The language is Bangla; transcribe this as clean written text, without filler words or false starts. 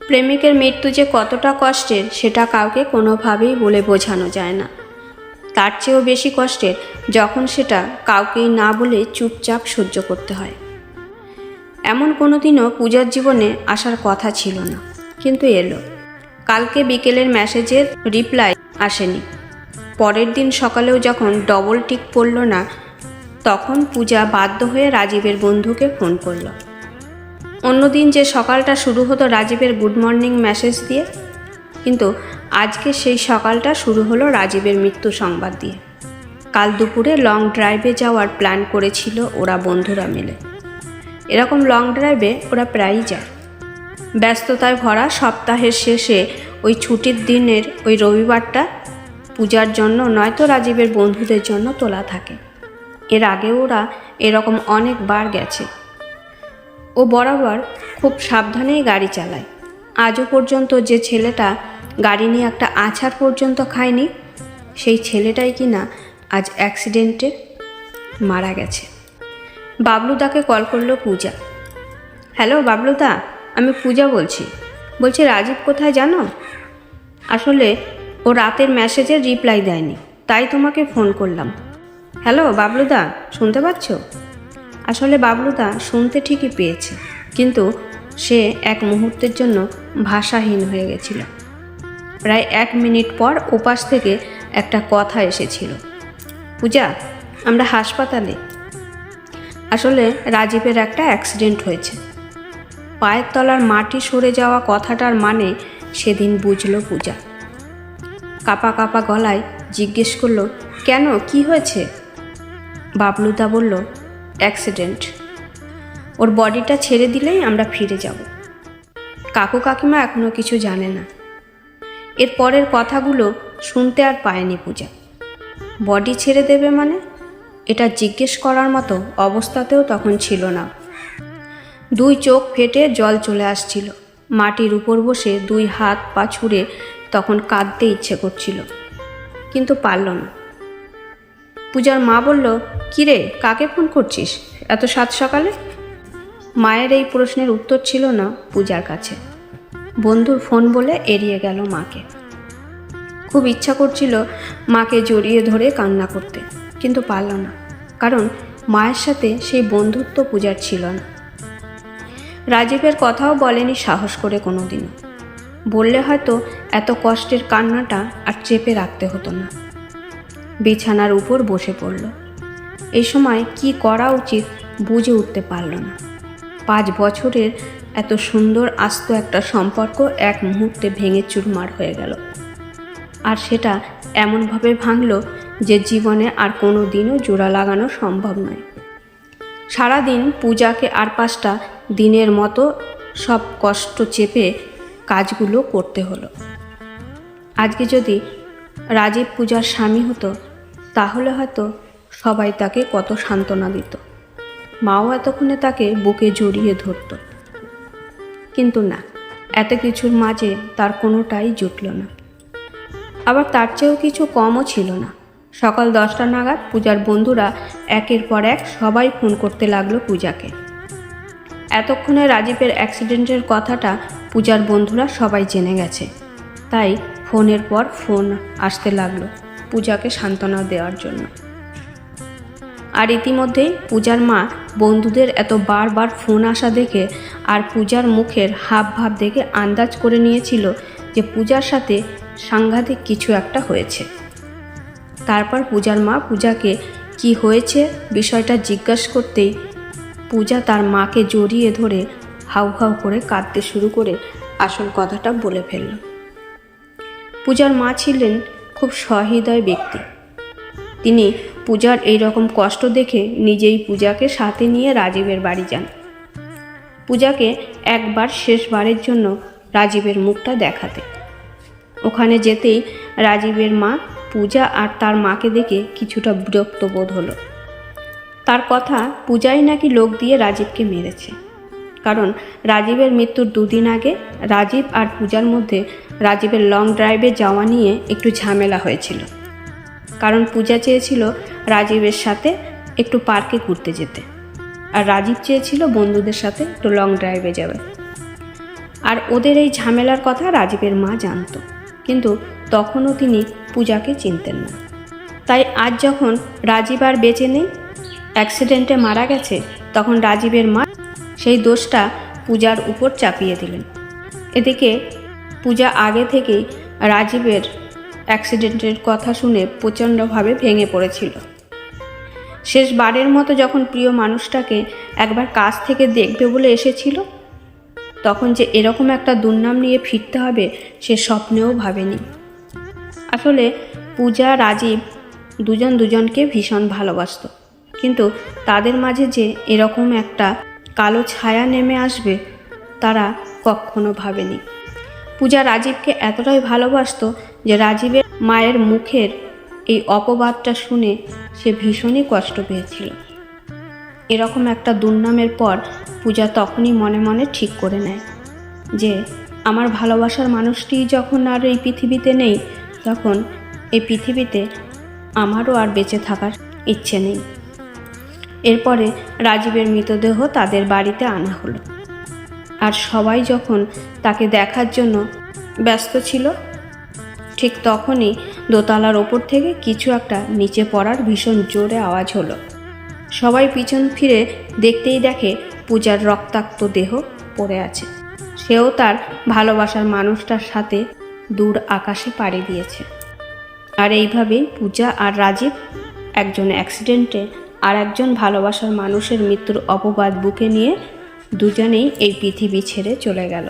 প্রেমিকের মৃত্যু যে কতটা কষ্টের সেটা কাউকে কোনোভাবেই বলে বোঝানো যায় না। তার চেয়েও বেশি কষ্টের যখন সেটা কাউকেই না বলে চুপচাপ সহ্য করতে হয়। এমন কোনো দিনও পূজার জীবনে আসার কথা ছিল না, কিন্তু এলো। কালকে বিকেলের মেসেজের রিপ্লাই আসেনি। পরের দিন সকালেও যখন ডবল টিক পড়ল না, তখন পূজা বাধ্য হয়ে রাজীবের বন্ধুকে ফোন করলো। অন্যদিন যে সকালটা শুরু হতো রাজীবের গুড মর্নিং মেসেজ দিয়ে, কিন্তু আজকে সেই সকালটা শুরু হলো রাজীবের মৃত্যু সংবাদ দিয়ে। কাল দুপুরে লং ড্রাইভে যাওয়ার প্ল্যান করেছিল ওরা বন্ধুরা মিলে। এরকম লং ড্রাইভে ওরা প্রায়ই যায়। ব্যস্ততায় ভরা সপ্তাহের শেষে ওই ছুটির দিনের ওই রবিবারটা পূজার জন্য নয়তো রাজীবের বন্ধুদের জন্য তোলা থাকে। এর আগে ওরা এরকম অনেকবার গেছে। ও বরাবর খুব সাবধানেই গাড়ি চালায়। আজও পর্যন্ত যে ছেলেটা গাড়ি নিয়ে একটা আছাড় পর্যন্ত খায়নি, সেই ছেলেটাই কিনা আজ অ্যাক্সিডেন্টে মারা গেছে। বাবলুদাকে কল করলো পূজা। হ্যালো বাবলুদা, আমি পূজা বলছি রাজীব কোথায় জানো? আসলে ও রাতের মেসেজের রিপ্লাই দেয়নি, তাই তোমাকে ফোন করলাম। হ্যালো বাবলুদা, শুনতে পাচ্ছ? আসলে বাবলুদা শুনতে ঠিকই পেয়েছে, কিন্তু সে এক মুহূর্তের জন্য ভাষাহীন হয়ে গেছিল। প্রায় 1 মিনিট পর ওপাশ থেকে একটা কথা এসেছিল। পূজা, আমরা হাসপাতালে। আসলে রাজীবের একটা অ্যাক্সিডেন্ট হয়েছে। পায়ের তলার মাটি সরে যাওয়া কথাটার মানে সেদিন বুঝল পূজা। কাঁপা কাঁপা গলায় জিজ্ঞেস করলো, কেন, কি হয়েছে? বাবলুদা বলল, অ্যাক্সিডেন্ট। ওর বডিটা ছেড়ে দিলেই আমরা ফিরে যাব। কাকু কাকিমা এখনও কিছু জানে না। এর পরের কথাগুলো শুনতে আর পায়নি পূজা। বডি ছেড়ে দেবে মানে? এটা জিজ্ঞেস করার মতো অবস্থাতেও তখন ছিল না। 2 চোখ ফেটে জল চলে আসছিল। মাটির উপর বসে 2 হাত পা ছুঁড়ে তখন কাঁদতে ইচ্ছে করছিল, কিন্তু পারল না। পূজার মা বলল, কিরে, কাকে ফোন করছিস এত সাত সকালে? মায়ের এই প্রশ্নের উত্তর ছিল না পূজার কাছে। বন্ধুর ফোন বলে এড়িয়ে গেল মাকে। খুব ইচ্ছা করছিল মাকে জড়িয়ে ধরে কান্না করতে, কিন্তু পারল না, কারণ মায়ের সাথে সেই বন্ধুত্ব পূজার ছিল না। রাজীবের কথাও বলেনি সাহস করে কোনোদিনও। বললে হয়তো এত কষ্টের কান্নাটা আর চেপে রাখতে হতো না। বিছানার উপর বসে পড়ল। এই সময় কি করা উচিত বুঝে উঠতে পারল না। 5 বছরের এত সুন্দর আস্ত একটা সম্পর্ক এক মুহূর্তে ভেঙে চুরমার হয়ে গেল। আর সেটা এমনভাবে ভাঙল যে জীবনে আর কোনো দিনও জোড়া লাগানো সম্ভব নয়। সারাদিন পূজাকে আর 5টা দিনের মতো সব কষ্ট চেপে কাজগুলো করতে হলো। আজকে যদি রাজীব পূজার স্বামী হতো, তাহলে হয়তো সবাই তাকে কত সান্ত্বনা দিত। মাও এতক্ষণে তাকে বুকে জড়িয়ে ধরত। কিন্তু না, এত কিছুর মাঝে তার কোনোটাই জুটল না। আবার তার চেয়েও কিছু কমও ছিল না। সকাল 10টা নাগাদ পূজার বন্ধুরা একের পর এক সবাই ফোন করতে লাগলো পূজাকে। এতক্ষণে রাজীবের অ্যাক্সিডেন্টের কথাটা পূজার বন্ধুরা সবাই জেনে গেছে, তাই ফোনের পর ফোন আসতে লাগলো পূজাকে সান্ত্বনা দেওয়ার জন্য। আর ইতিমধ্যেই পূজার মা বন্ধুদের এত বারবার ফোন আসা দেখে আর পূজার মুখের হাবভাব দেখে আন্দাজ করে নিয়েছিল যে পূজার সাথে সাংঘাতিক কিছু একটা হয়েছে। তারপর পূজার মা পূজাকে কি হয়েছে বিষয়টা জিজ্ঞাসা করতেই পূজা তার মাকে জড়িয়ে ধরে হাউহাউ করে কাঁদতে শুরু করে আসল কথাটা বলে ফেলল। পূজার মা ছিলেন খুব সহৃদয় ব্যক্তি। তিনি পূজার এই রকম কষ্ট দেখে নিজেই পূজাকে সাথে নিয়ে রাজীবের বাড়ি যান। পূজাকে একবার শেষবারের জন্য রাজীবের মুখটা দেখাতে। ওখানে যেতেই রাজীবের মা পূজা আর তার মাকে দেখে কিছুটা বিরক্ত বোধ হলো। তার কথা, পূজাই নাকি লোক দিয়ে রাজীবকে মেরেছে। কারণ রাজীবের মৃত্যুর 2 দিন আগে রাজীব আর পূজার মধ্যে রাজীবের লং ড্রাইভে যাওয়া নিয়ে একটু ঝামেলা হয়েছিল। কারণ পূজা চেয়েছিল রাজীবের সাথে একটু পার্কে ঘুরতে যেতে, আর রাজীব চেয়েছিল বন্ধুদের সাথে একটু লং ড্রাইভে যাবে। আর ওদের এই ঝামেলার কথা রাজীবের মা জানত, কিন্তু তখনও তিনি পূজাকে চিনতেন না। তাই আজ যখন রাজীব আর বেঁচে নেই, অ্যাক্সিডেন্টে মারা গেছে, তখন রাজীবের মা সেই দোষটা পূজার উপর চাপিয়ে দিলেন। এদিকে পূজা আগে থেকেই রাজীবের অ্যাক্সিডেন্টের কথা শুনে প্রচণ্ডভাবে ভেঙে পড়েছিল। শেষবারের মতো যখন প্রিয় মানুষটাকে একবার কাছ থেকে দেখবে বলে এসেছিল, তখন যে এরকম একটা দুর্নাম নিয়ে ফিরতে হবে সে স্বপ্নেও ভাবেনি। আসলে পূজা রাজীব দুজন দুজনকে ভীষণ ভালোবাসত, কিন্তু তাদের মাঝে যে এরকম একটা কালো ছায়া নেমে আসবে তারা কখনো ভাবেনি। পূজা রাজীবকে এতটাই ভালোবাসত যে রাজীবের মায়ের মুখের এই অপবাদটা শুনে সে ভীষণই কষ্ট পেয়েছিল। এরকম একটা দুর্নামের পর পূজা তখনই মনে মনে ঠিক করে নেয় যে আমার ভালোবাসার মানুষটিই যখন আর এই পৃথিবীতে নেই, তখন এই পৃথিবীতে আমারও আর বেঁচে থাকার ইচ্ছে নেই। এরপরে রাজীবের মৃতদেহ তাদের বাড়িতে আনা হলো, আর সবাই যখন তাকে দেখার জন্য ব্যস্ত ছিল, ঠিক তখনই দোতলার ওপর থেকে কিছু একটা নিচে পড়ার ভীষণ জোরে আওয়াজ হলো। সবাই পিছন ফিরে দেখতেই দেখে পূজার রক্তাক্ত দেহ পড়ে আছে। সেও তার ভালোবাসার মানুষটার সাথে দূর আকাশে পাড়ি দিয়েছে। আর এইভাবেই পূজা আর রাজীব, একজন অ্যাক্সিডেন্টে আর একজন ভালোবাসার মানুষের মৃত্যুর অপবাদ বুকে নিয়ে দুজনেই এই পৃথিবী ছেড়ে চলে গেল।